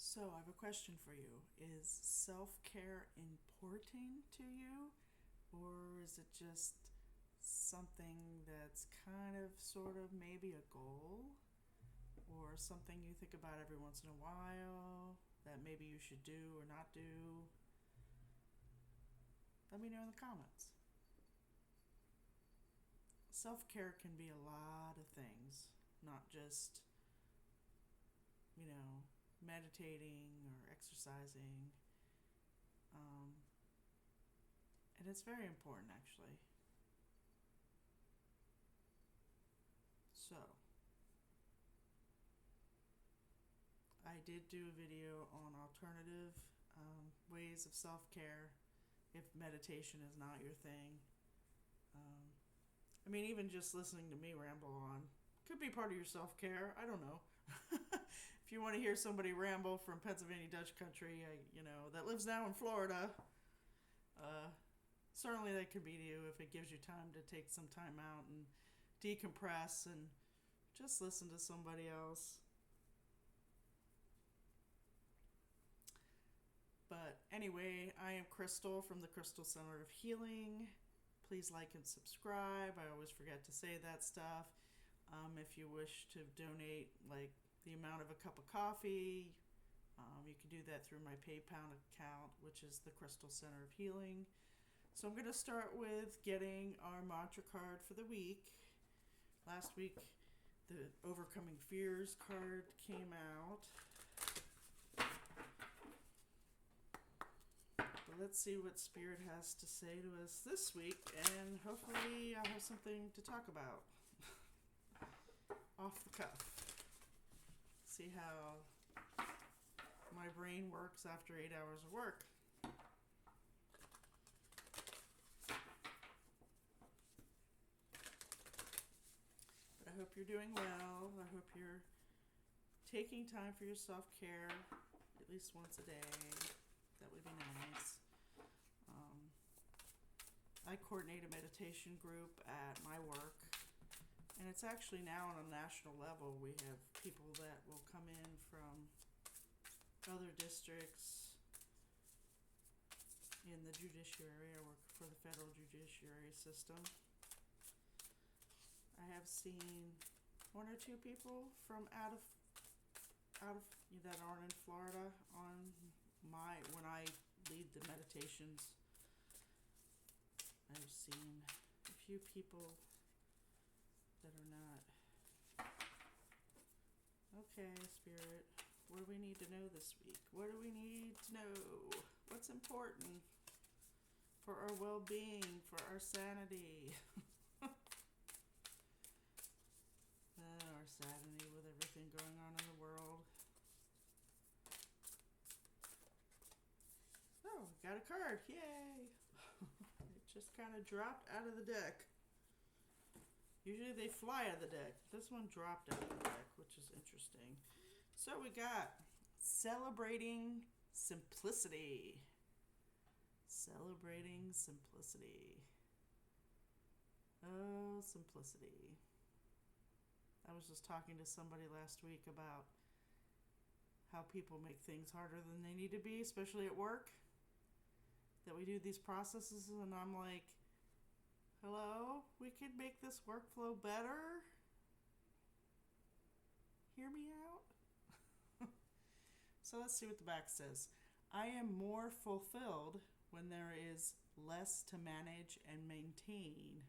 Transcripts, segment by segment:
So, I have a question for you. Is self care important to you, or is it just something that's kind of, sort of, maybe a goal, or something you think about every once in a while that maybe you should do or not do? Let me know in the comments. Self care can be a lot of things, not just, you know, meditating or exercising. Um, and it's very important, actually. So, I did do a video on alternative ways of self care if meditation is not your thing. Um, I mean, even just listening to me ramble on could be part of your self care. I don't know. If you want to hear somebody ramble from Pennsylvania Dutch country, that lives now in Florida, uh, certainly that could be you if it gives you time to take some time out and decompress and just listen to somebody else. But anyway, I am Crystal from the Crystal Center of Healing. Please like and subscribe. I always forget to say that stuff. If you wish to donate, like the amount of a cup of coffee, you can do that through my PayPal account, which is the Crystal Center of Healing. So I'm going to start with getting our mantra card for the week. Last week, the Overcoming Fears card came out. But let's see what Spirit has to say to us this week, and hopefully I'll have something to talk about off the cuff. See how my brain works after 8 hours of work. But I hope you're doing well. I hope you're taking time for your self-care at least once a day. That would be nice. I coordinate a meditation group at my work, and it's actually now on a national level. We have people that will come in from other districts in the judiciary. I work for the federal judiciary system. I have seen one or two people from out of that aren't in Florida on when I lead the meditations. I've seen a few people that are not. Okay, Spirit, what do we need to know this week? What do we need to know? What's important for our well-being, for our sanity? Our sanity with everything going on in the world. Oh, got a card. Yay! It just kind of dropped out of the deck. Usually they fly out of the deck. This one dropped out of the deck, which is interesting. So we got celebrating simplicity. Celebrating simplicity. Oh, simplicity. I was just talking to somebody last week about how people make things harder than they need to be, especially at work. That we do these processes, and I'm like, hello, we could make this workflow better. Hear me out? So let's see what the back says. I am more fulfilled when there is less to manage and maintain.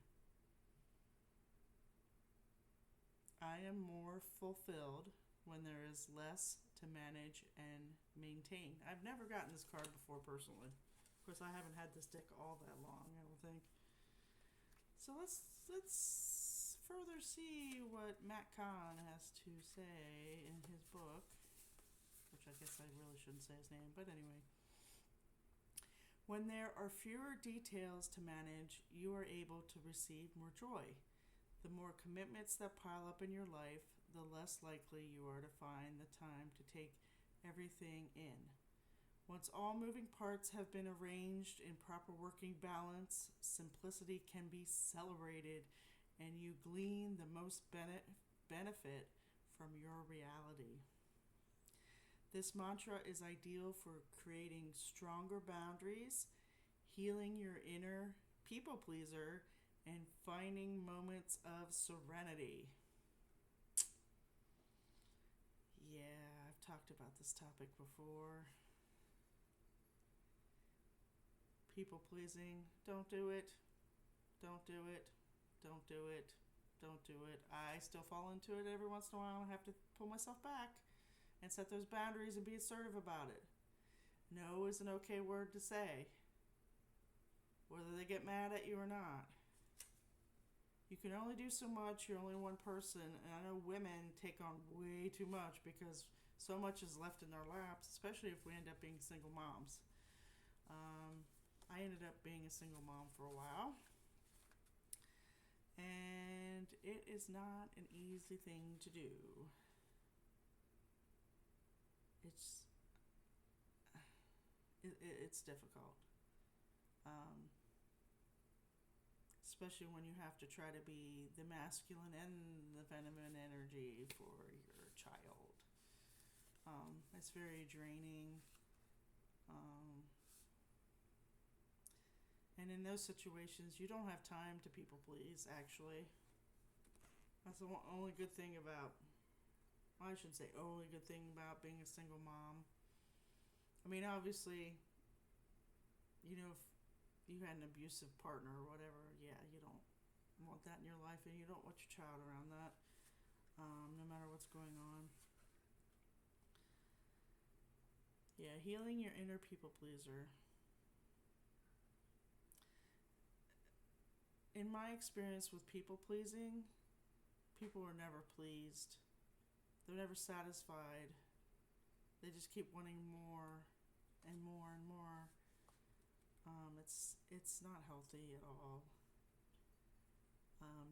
I am more fulfilled when there is less to manage and maintain. I've never gotten this card before personally. Of course, I haven't had this deck all that long, I don't think. So let's further see what Matt Kahn has to say in his book, which I guess I really shouldn't say his name, but anyway. When there are fewer details to manage, you are able to receive more joy. The more commitments that pile up in your life, the less likely you are to find the time to take everything in. Once all moving parts have been arranged in proper working balance, simplicity can be celebrated, and you glean the most benefit from your reality. This mantra is ideal for creating stronger boundaries, healing your inner people pleaser, and finding moments of serenity. Yeah, I've talked about this topic before. People pleasing, don't do it, don't do it, don't do it, don't do it. I still fall into it every once in a while. I have to pull myself back and set those boundaries and be assertive about it. No is an okay word to say, whether they get mad at you or not. You can only do so much. You're only one person, and I know women take on way too much because so much is left in their laps, especially if we end up being single moms. I ended up being a single mom for a while, and it is not an easy thing to do. It's difficult, especially when you have to try to be the masculine and the feminine energy for your child. It's very draining. And in those situations, you don't have time to people please, actually. That's the only good thing about, well, I shouldn't say only good thing about being a single mom. I mean, obviously, if you had an abusive partner or whatever, yeah, you don't want that in your life, and you don't want your child around that, no matter what's going on. Yeah, healing your inner people pleaser. In my experience with people pleasing, people are never pleased. They're never satisfied. They just keep wanting more and more and more. It's not healthy at all.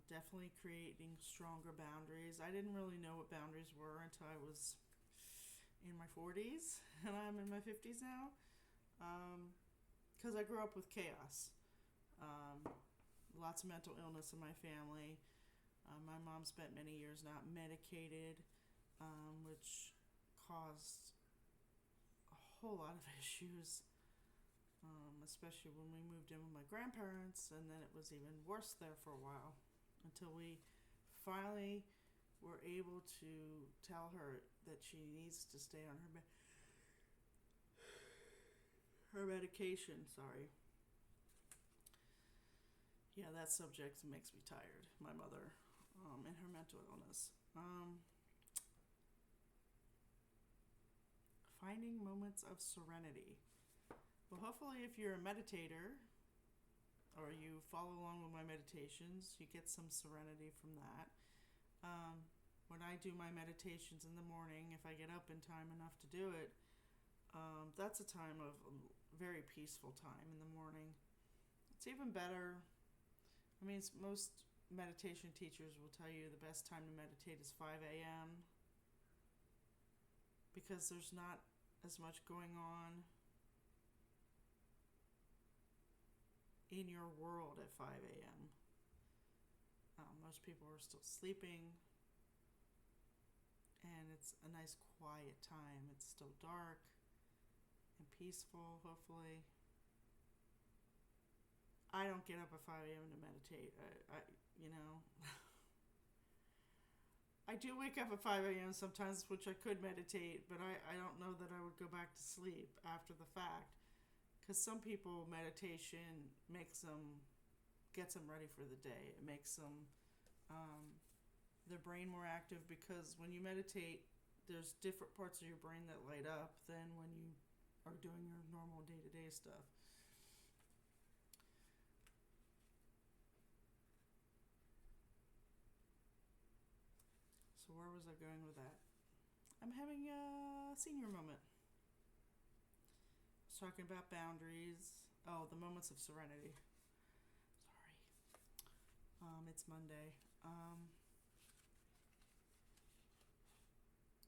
Definitely creating stronger boundaries. I didn't really know what boundaries were until I was in my 40s, and I'm in my 50s now. Because I grew up with chaos. Lots of mental illness in my family. My mom spent many years not medicated, which caused a whole lot of issues, especially when we moved in with my grandparents, and then it was even worse there for a while until we finally were able to tell her that she needs to stay on her medication. Sorry. Yeah, that subject makes me tired. My mother, and her mental illness. Finding moments of serenity. Well, hopefully, if you're a meditator or you follow along with my meditations, you get some serenity from that. When I do my meditations in the morning, if I get up in time enough to do it, that's a time of very peaceful time in the morning. It's even better. I mean, most meditation teachers will tell you the best time to meditate is 5 a.m. because there's not as much going on in your world at 5 a.m. Most people are still sleeping, and it's a nice quiet time. It's still dark and peaceful, hopefully. I don't get up at 5 a.m. to meditate. I do wake up at 5 a.m. sometimes, which I could meditate, but I don't know that I would go back to sleep after the fact. Because some people, meditation gets them ready for the day. It makes them, their brain more active, because when you meditate, there's different parts of your brain that light up than when you are doing your normal day-to-day stuff. So where was I going with that? I'm having a senior moment. I was talking about boundaries. Oh, the moments of serenity. Sorry. It's Monday.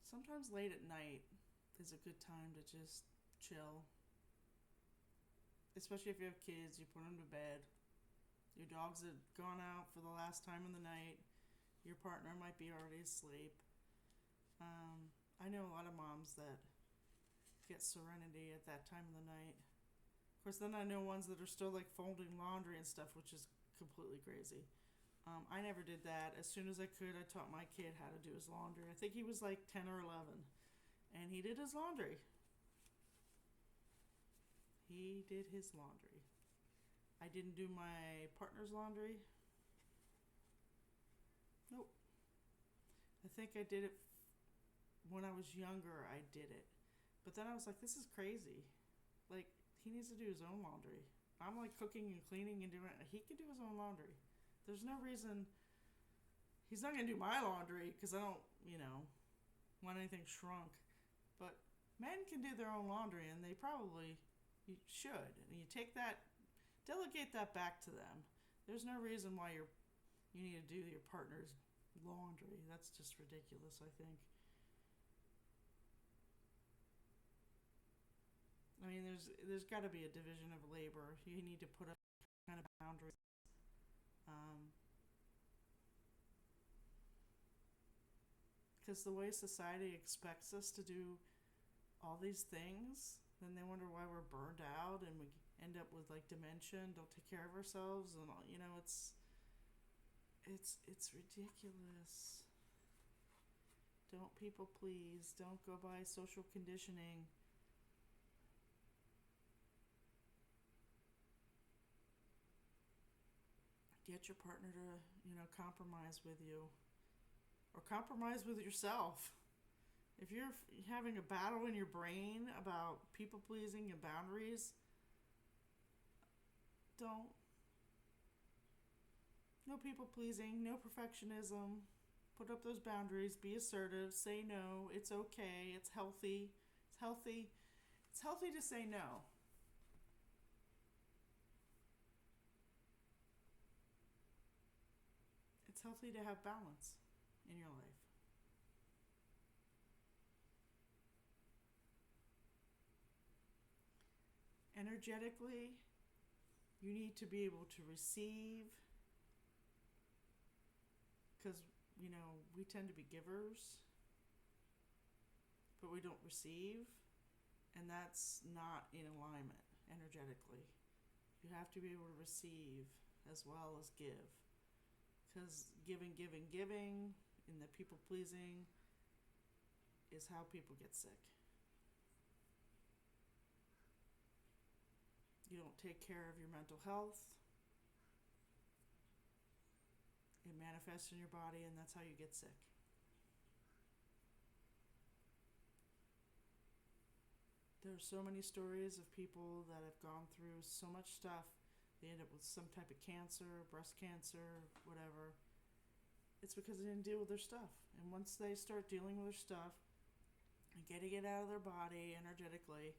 Sometimes late at night is a good time to just chill. Especially if you have kids, you put them to bed. Your dogs have gone out for the last time of the night. Your partner might be already asleep. I know a lot of moms that get Serenity at that time of the night. Of course, then I know ones that are still like folding laundry and stuff, which is completely crazy. I never did that. As soon as I could, I taught my kid how to do his laundry. I think he was like 10 or 11. And he did his laundry. He did his laundry. I didn't do my partner's laundry. Nope. I think I did it when I was younger. I did it. But then I was like, this is crazy. Like, he needs to do his own laundry. I'm like cooking and cleaning and doing it. He can do his own laundry. There's no reason he's not going to do my laundry because I don't, want anything shrunk. But men can do their own laundry, and they probably should. And you take that, delegate that back to them. There's no reason why you need to do your partner's laundry. That's just ridiculous, I think. I mean, there's got to be a division of labor. You need to put up kind of boundaries. Because the way society expects us to do all these things, then they wonder why we're burned out and we end up with like dementia and don't take care of ourselves, and it's ridiculous. Don't people please. Don't go by social conditioning. Get your partner to, compromise with you. Or compromise with yourself. If you're having a battle in your brain about people pleasing and boundaries, don't. No people pleasing, no perfectionism. Put up those boundaries, be assertive, say no, it's okay, it's healthy. It's healthy. It's healthy to say no. It's healthy to have balance in your life. Energetically, you need to be able to receive, because, we tend to be givers, but we don't receive, and that's not in alignment energetically. You have to be able to receive as well as give, because giving, and the people pleasing is how people get sick. You don't take care of your mental health, it manifests in your body, and that's how you get sick. There are so many stories of people that have gone through so much stuff. They end up with some type of cancer, breast cancer, whatever. It's because they didn't deal with their stuff. And once they start dealing with their stuff and getting it out of their body energetically,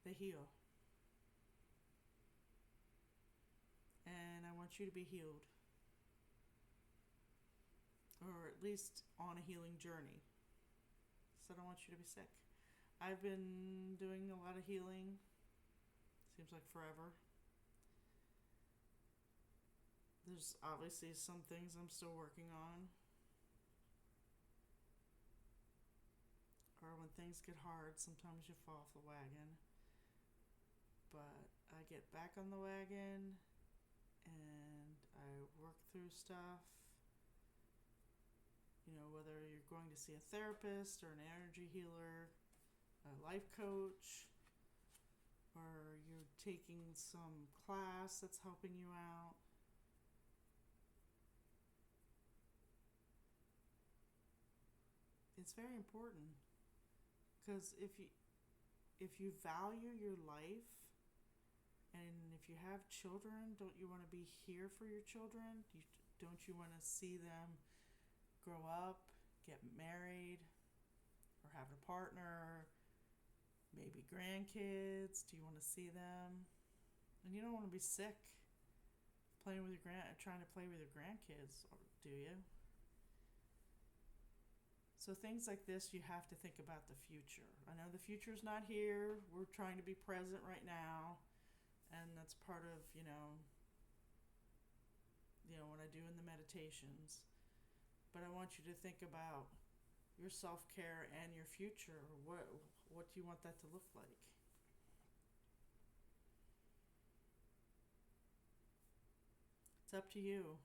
they heal. And I want you to be healed. Or at least on a healing journey. So I don't want you to be sick. I've been doing a lot of healing. Seems like forever. There's obviously some things I'm still working on. Or when things get hard, sometimes you fall off the wagon. But I get back on the wagon and I work through stuff. Whether you're going to see a therapist or an energy healer, a life coach, or you're taking some class that's helping you out. It's very important, because if you value your life, and if you have children, don't you want to be here for your children? Don't you want to see them grow up, get married, or have a partner, maybe grandkids? Do you want to see them? And you don't want to be sick trying to play with your grandkids, or do you? So things like this, you have to think about the future. I know the future's not here. We're trying to be present right now, and that's part of what I do in the meditations. But I want you to think about your self-care and your future? What do you want that to look like? It's up to you.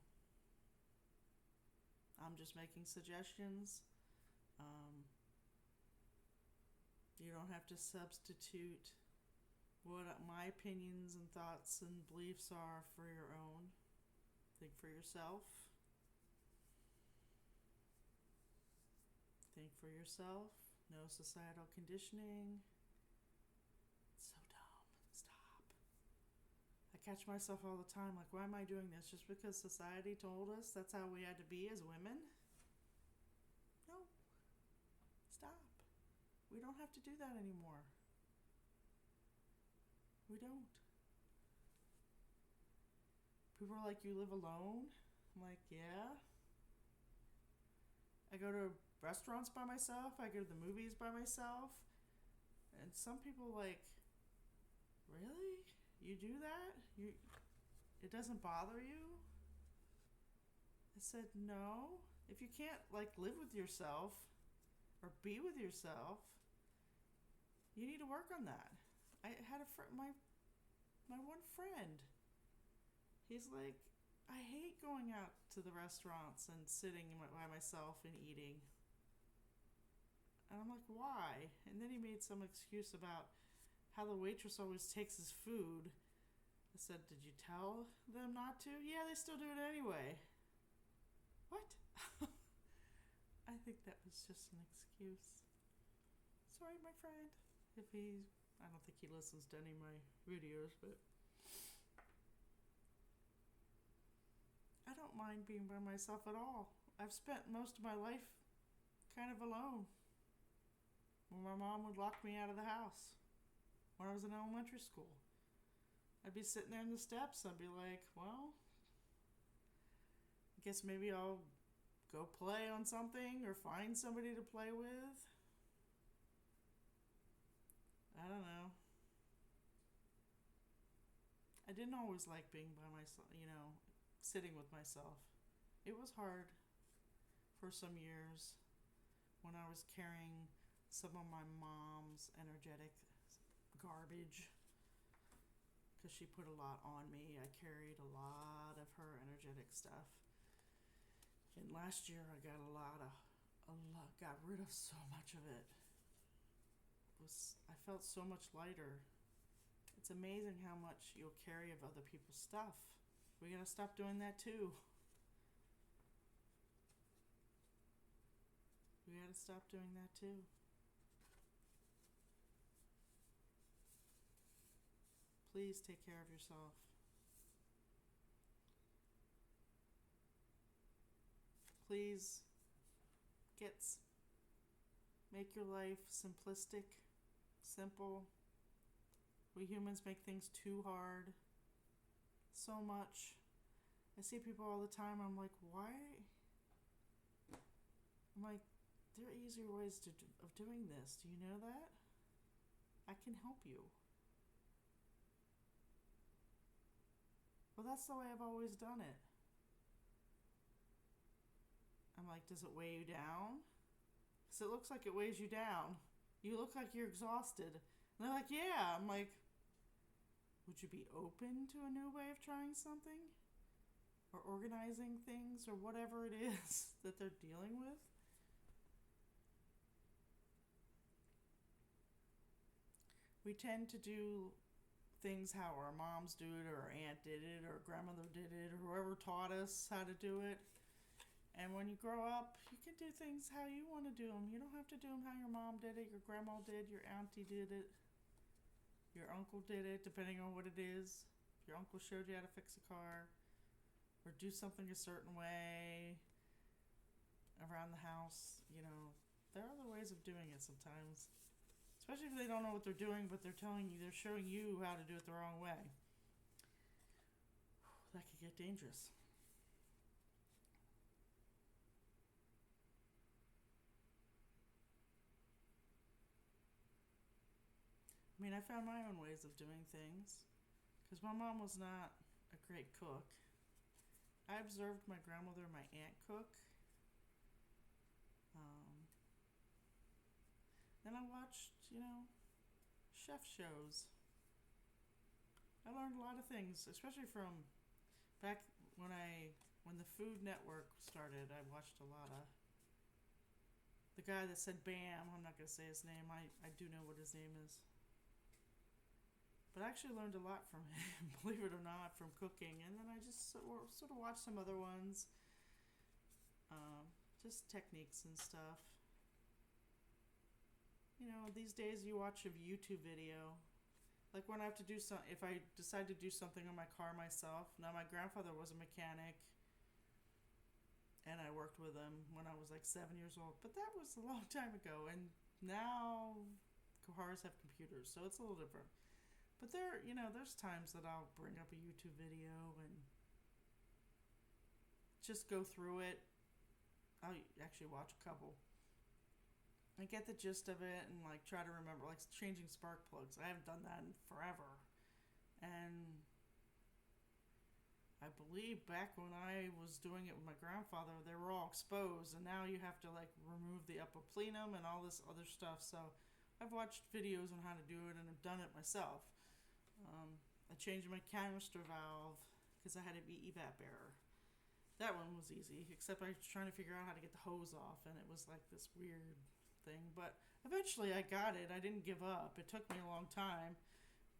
I'm just making suggestions. Um, you don't have to substitute what my opinions and thoughts and beliefs are for your own. Think for yourself. Think for yourself. No societal conditioning. It's so dumb. Stop. I catch myself all the time like, why am I doing this? Just because society told us that's how we had to be as women? No. Stop. We don't have to do that anymore. We don't. People are like, you live alone? I'm like, yeah. I go to restaurants by myself. I go to the movies by myself. And some people like, really? You do that? It doesn't bother you? I said, no. If you can't like live with yourself or be with yourself, you need to work on that. I had my one friend. He's like, I hate going out to the restaurants and sitting by myself and eating. And I'm like, why? And then he made some excuse about how the waitress always takes his food. I said, did you tell them not to? Yeah, they still do it anyway. What? I think that was just an excuse. Sorry, my friend. I don't think he listens to any of my videos, but I don't mind being by myself at all. I've spent most of my life kind of alone. When my mom would lock me out of the house when I was in elementary school. I'd be sitting there in the steps. I'd be like, well, I guess maybe I'll go play on something or find somebody to play with. I don't know. I didn't always like being by myself, sitting with myself. It was hard for some years when I was carrying some of my mom's energetic garbage because she put a lot on me. I carried a lot of her energetic stuff. And last year I got got rid of so much of it. I felt so much lighter. It's amazing how much you'll carry of other people's stuff. We gotta stop doing that too. We gotta stop doing that too. Please take care of yourself. Please make your life simplistic, simple. We humans make things too hard. So much. I see people all the time. I'm like, why? I'm like, there are easier ways of doing this. Do you know that? I can help you. Well, that's the way I've always done it. I'm like, does it weigh you down? Because it looks like it weighs you down. You look like you're exhausted. And they're like, yeah. I'm like, would you be open to a new way of trying something? Or organizing things or whatever it is that they're dealing with? We tend to do things how our moms do it, or our aunt did it, or grandmother did it, or whoever taught us how to do it. And when you grow up, you can do things how you want to do them. You don't have to do them how your mom did it, your grandma did, your auntie did it, your uncle did it, depending on what it is. If your uncle showed you how to fix a car, or do something a certain way around the house, there are other ways of doing it sometimes. Especially if they don't know what they're doing, but they're showing you how to do it the wrong way. That could get dangerous. I mean, I found my own ways of doing things because my mom was not a great cook. I observed my grandmother and my aunt cook. I watched, chef shows. I learned a lot of things, especially from back when the Food Network started. I watched a lot of the guy that said Bam. I'm not gonna say his name. I do know what his name is, but I actually learned a lot from him, believe it or not, from cooking. And then I just sort of watched some other ones, just techniques and stuff. These days you watch a YouTube video. Like when I have to do if I decide to do something on my car myself. Now my grandfather was a mechanic, and I worked with him when I was like 7 years old. But that was a long time ago, and now cars have computers, so it's a little different. But there's times that I'll bring up a YouTube video and just go through it. I'll actually watch a couple. I get the gist of it and like try to remember, like changing spark plugs. I haven't done that in forever. And I believe back when I was doing it with my grandfather, they were all exposed, and now you have to like remove the upper plenum and all this other stuff. So I've watched videos on how to do it, and I've done it myself. I changed my canister valve because I had a evap error. That one was easy, except I was trying to figure out how to get the hose off, and it was like this weird thing. But eventually I got it. I didn't give up. It took me a long time,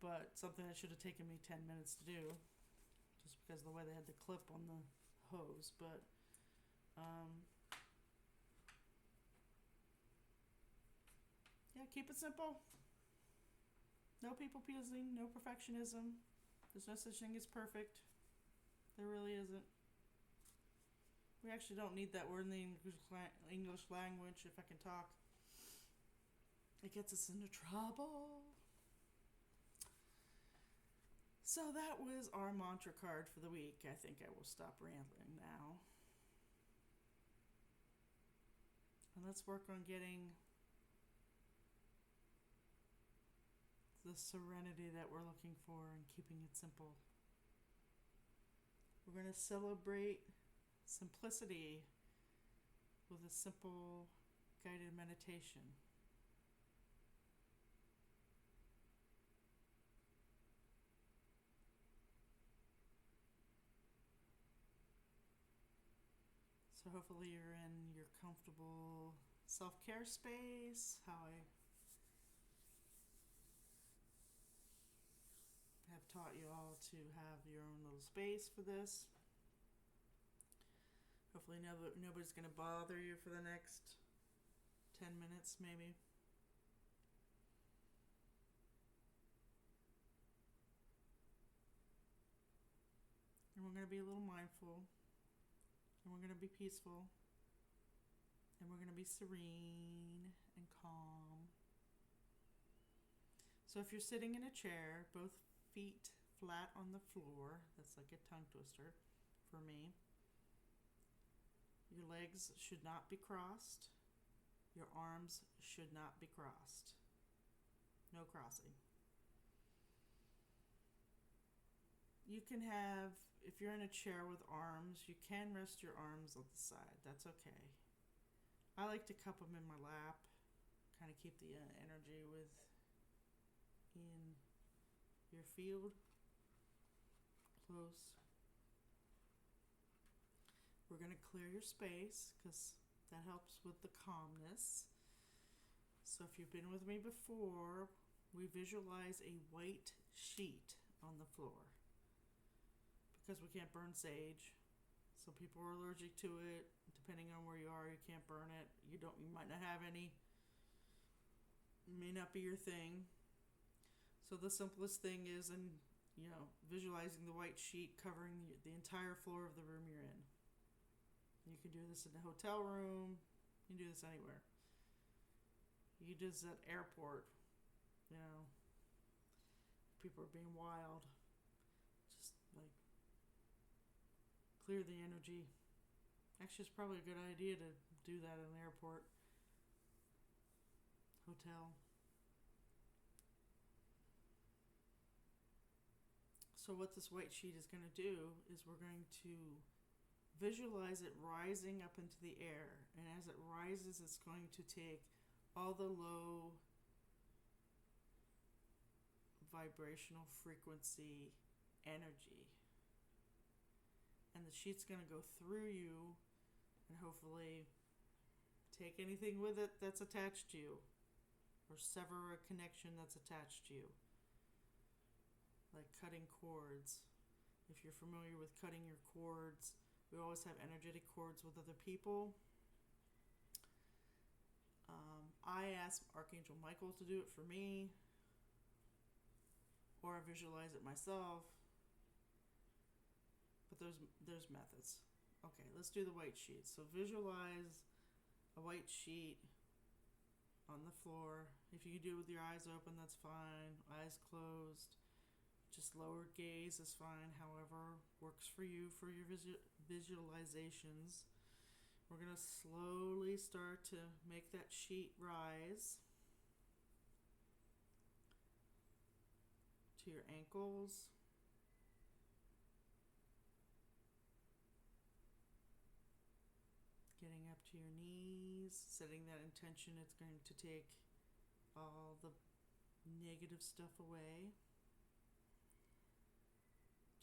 but something that should have taken me 10 minutes to do, just because of the way they had the clip on the hose. But yeah, keep it simple. No people pleasing, no perfectionism. There's no such thing as perfect. There really isn't. We actually don't need that word in the English language, if I can talk. It gets us into trouble. So that was our mantra card for the week. I think I will stop rambling now. And let's work on getting the serenity that we're looking for and keeping it simple. We're going to celebrate simplicity with a simple guided meditation. So hopefully you're in your comfortable self-care space, how I have taught you all to have your own little space for this. Hopefully nobody's going to bother you for the next 10 minutes maybe. And we're going to be a little mindful. And we're going to be peaceful. And we're going to be serene and calm. So if you're sitting in a chair, both feet flat on the floor, that's like a tongue twister for me. Your legs should not be crossed. Your arms should not be crossed. No crossing. You can have, if you're in a chair with arms, you can rest your arms on the side. That's okay. I like to cup them in my lap, kind of keep the energy in your field close. We're going to clear your space because that helps with the calmness. So if you've been with me before, we visualize a white sheet on the floor because we can't burn sage. So people are allergic to it. Depending on where you are, you can't burn it. You might not have any. It may not be your thing. So the simplest thing is, visualizing the white sheet covering the entire floor of the room you're in. You can do this in a hotel room. You can do this anywhere. You do this at airport. People are being wild. Just like clear the energy. Actually, it's probably a good idea to do that in an airport, hotel. So what this white sheet is going to do is we're going to visualize it rising up into the air. And as it rises, it's going to take all the low vibrational frequency energy. And the sheet's going to go through you and hopefully take anything with it that's attached to you, or sever a connection that's attached to you. Like cutting cords. If you're familiar with cutting your cords, we always have energetic cords with other people. I ask Archangel Michael to do it for me, or I visualize it myself. But there's methods. Okay, let's do the white sheet. So visualize a white sheet on the floor. If you can do it with your eyes open, that's fine. Eyes closed. Just lowered gaze is fine. However works for you for your visualizations. We're going to slowly start to make that sheet rise to your ankles. Getting up to your knees, setting that intention. It's going to take all the negative stuff away.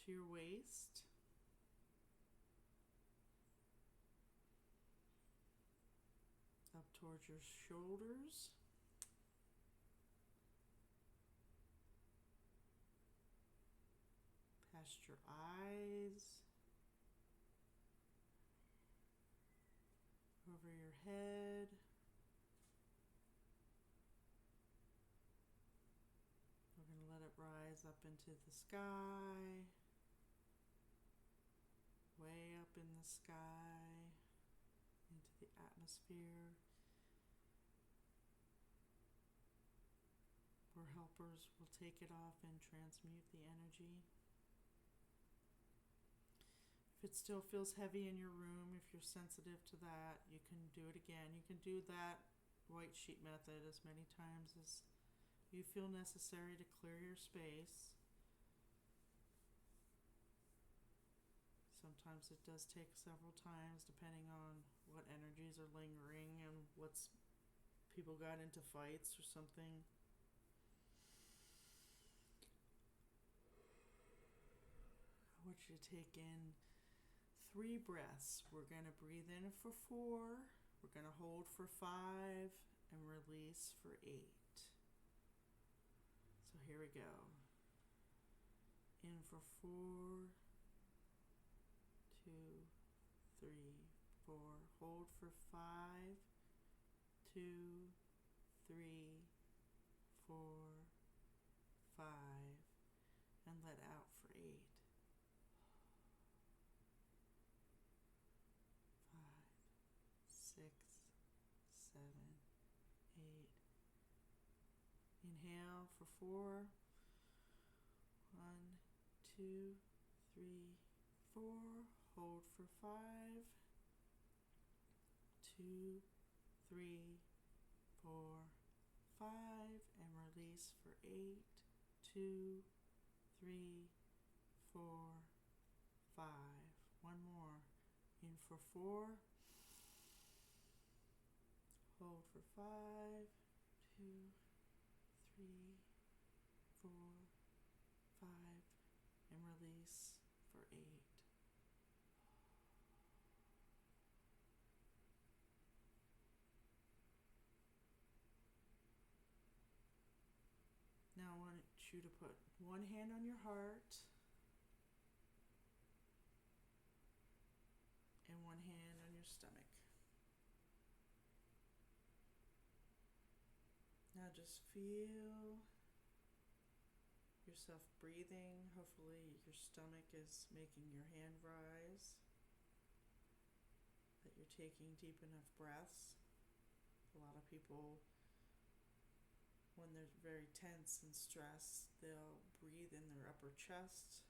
To your waist. Up towards your shoulders. Past your eyes. Over your head. We're going to let it rise up into the sky. Way up in the sky. Into the atmosphere. Where helpers will take it off and transmute the energy. If it still feels heavy in your room, if you're sensitive to that, you can do it again. You can do that white sheet method as many times as you feel necessary to clear your space. Sometimes it does take several times depending on what energies are lingering and what's people got into fights or something. I want you to take in 3 breaths. We're going to breathe in for 4. We're going to hold for 5 and release for 8. So here we go. In for 4, 2, 3, 4. Hold for 5, 2, 3, 4, 5. And let out for 8. 6, 7, 8. Inhale for 4. 1, 2, 3, 4. Hold for 5. 2, 3, 4, 5. And release for 8. 2, 3, 4, 5. One more. In for 4. Hold for 5, 2, 3, 4, 5, and release for 8. Now I want you to put one hand on your heart and one hand on your stomach. Now just feel yourself breathing. Hopefully your stomach is making your hand rise. That you're taking deep enough breaths. A lot of people, when they're very tense and stressed, they'll breathe in their upper chest.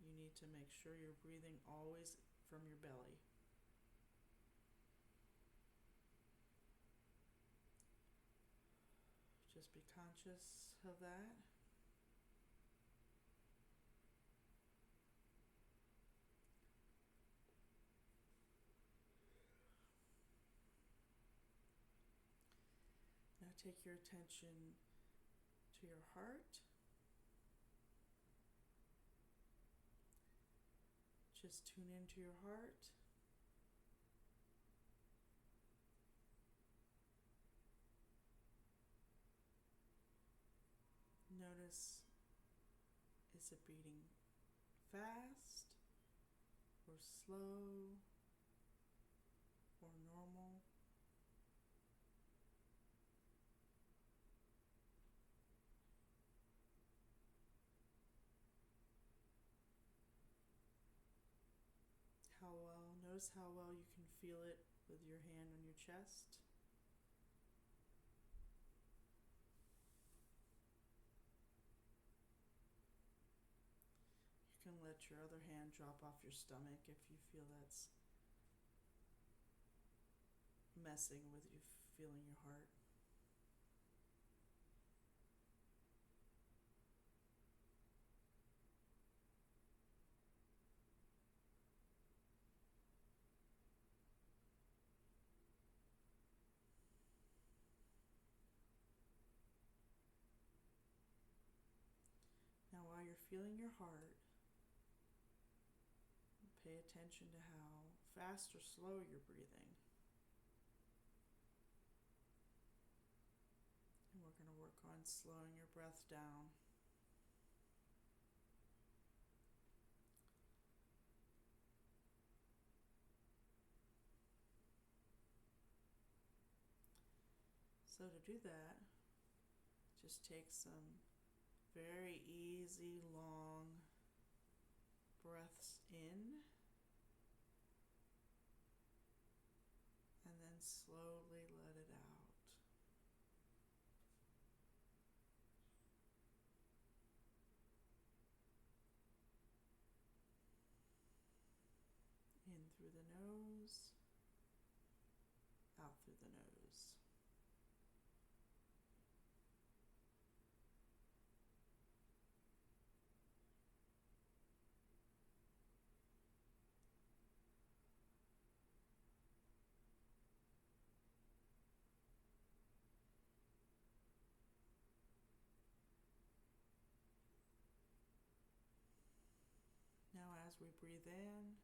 You need to make sure you're breathing always from your belly. Just be conscious of that. Now take your attention to your heart. Just tune into your heart. Notice, is it beating fast or slow or normal? Notice how well you can feel it with your hand on your chest. You can let your other hand drop off your stomach if you feel that's messing with you feeling your heart. Now, while you're feeling your heart, pay attention to how fast or slow you're breathing. And we're going to work on slowing your breath down. So to do that, just take some very easy, long breaths in, and then slowly let it out. In through the nose, out through the nose. Now as we breathe in,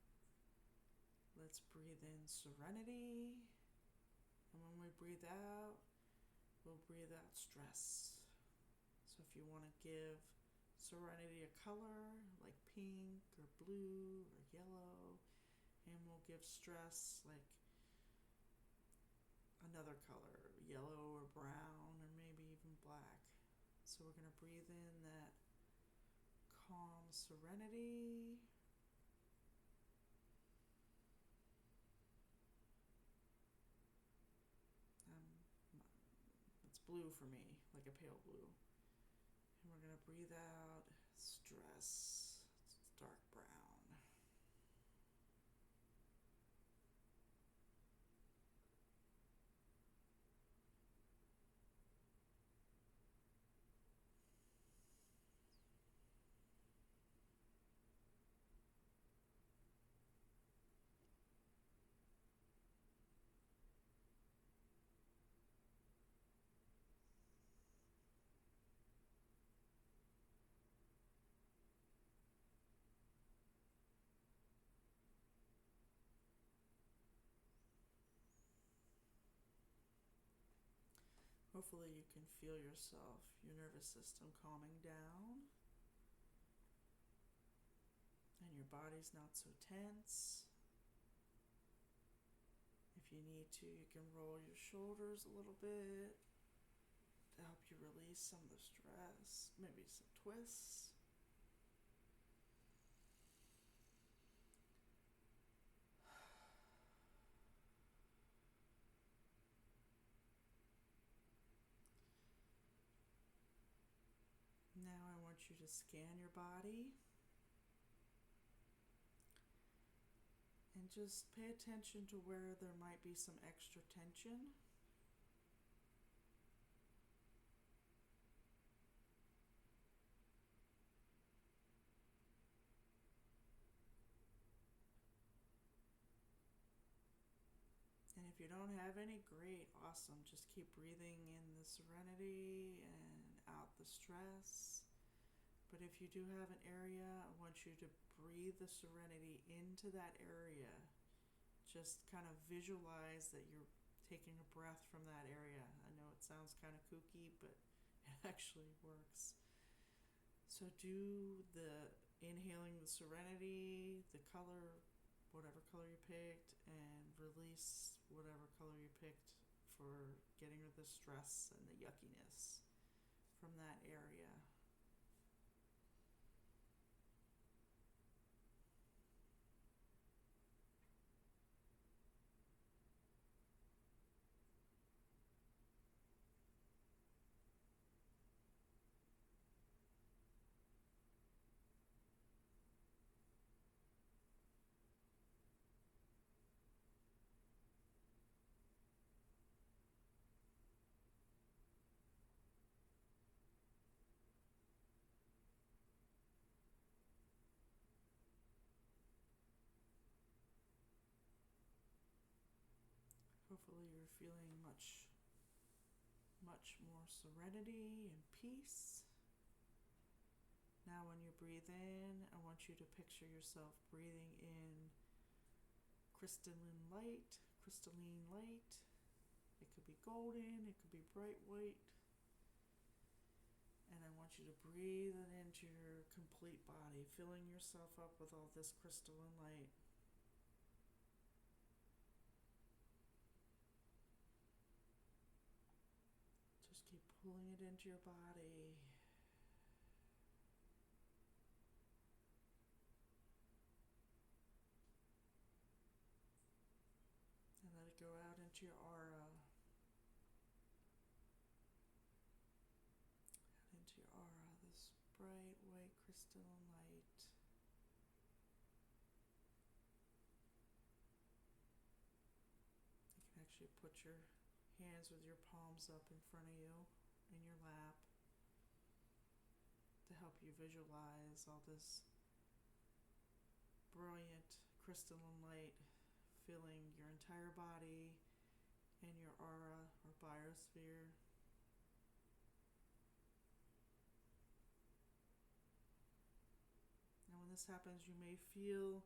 let's breathe in serenity. And when we breathe out, we'll breathe out stress. So if you want to give serenity a color, like pink or blue or yellow, and we'll give stress like another color, yellow or brown or maybe even black. So we're going to breathe in that calm serenity. It's blue for me, like a pale blue. And we're going to breathe out stress. It's dark brown. Hopefully you can feel yourself, your nervous system calming down, and your body's not so tense. If you need to, you can roll your shoulders a little bit to help you release some of the stress, maybe some twists. Now I want you to scan your body and just pay attention to where there might be some extra tension. And if you don't have any, great, awesome. Just keep breathing in the serenity and out the stress. But if you do have an area, I want you to breathe the serenity into that area. Just kind of visualize that you're taking a breath from that area. I know it sounds kind of kooky, but it actually works. So do the inhaling the serenity, the color, whatever color you picked, and release whatever color you picked for getting rid of the stress and the yuckiness from that area. Hopefully you're feeling much more serenity and peace. Now when you breathe in, I want you to picture yourself breathing in crystalline light. It could be golden, it could be bright white. And I want you to breathe it into your complete body, filling yourself up with all this crystalline light. Just keep pulling it into your body. And let it go out into your aura. Out into your aura, this bright white crystalline light. You can actually put your hands with your palms up in front of you in your lap to help you visualize all this brilliant crystalline light filling your entire body and your aura or biosphere. And when this happens, you may feel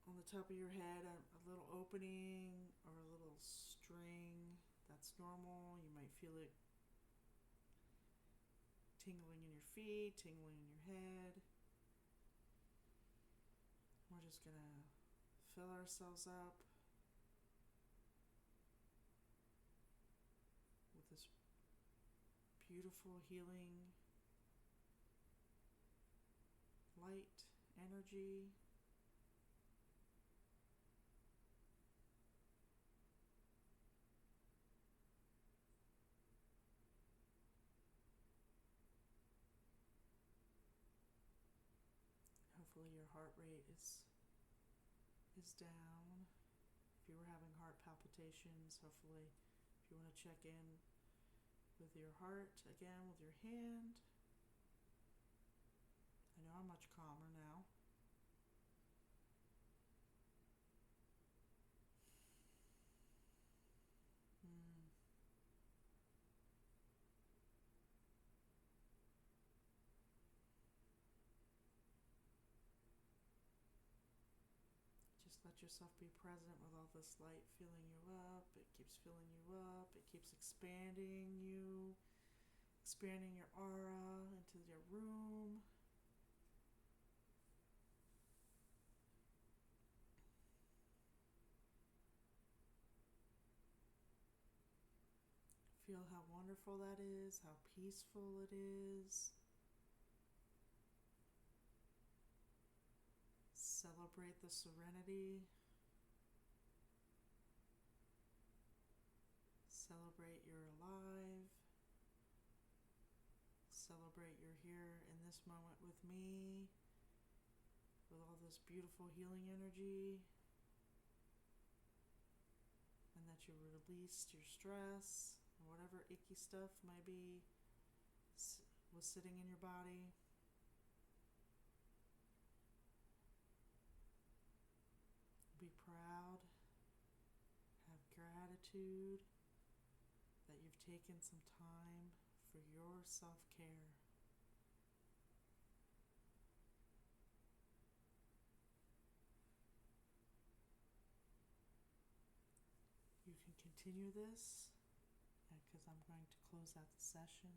on the top of your head a little opening or a little string. That's normal. You might feel it tingling in your feet, tingling in your head. We're just going to fill ourselves up with this beautiful healing light energy. Hopefully your heart rate is down. If you were having heart palpitations, hopefully if you want to check in with your heart again with your hand. I know I'm much calmer now. Just let yourself be present with all this light filling you up. It keeps filling you up. It keeps expanding you, expanding your aura into your room. Feel how wonderful that is, how peaceful it is. Celebrate the serenity. Celebrate you're alive. Celebrate you're here in this moment with me, with all this beautiful healing energy, and that you released your stress and whatever icky stuff might be was sitting in your body. Be proud, have gratitude that you've taken some time for your self-care. continue this because I'm going to close out the session.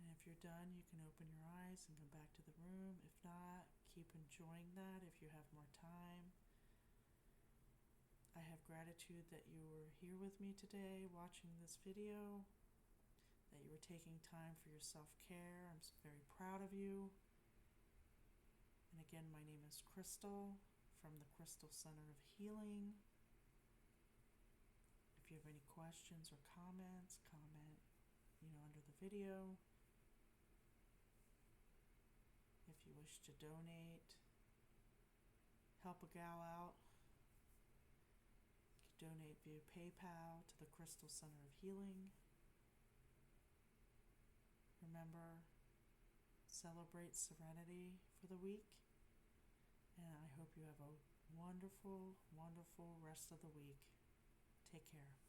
And if you're done, you can open your eyes and go back to the room. If not, keep enjoying that if you have more time. I have gratitude that you were here with me today watching this video, that you were taking time for your self-care. I'm very proud of you. And again, my name is Crystal from the Crystal Center of Healing. If you have any questions or comments, comment, under the video. If you wish to donate, help a gal out, you can donate via PayPal to the Crystal Center of Healing. Remember, celebrate Serenity for the week, and I hope you have a wonderful, wonderful rest of the week. Take care.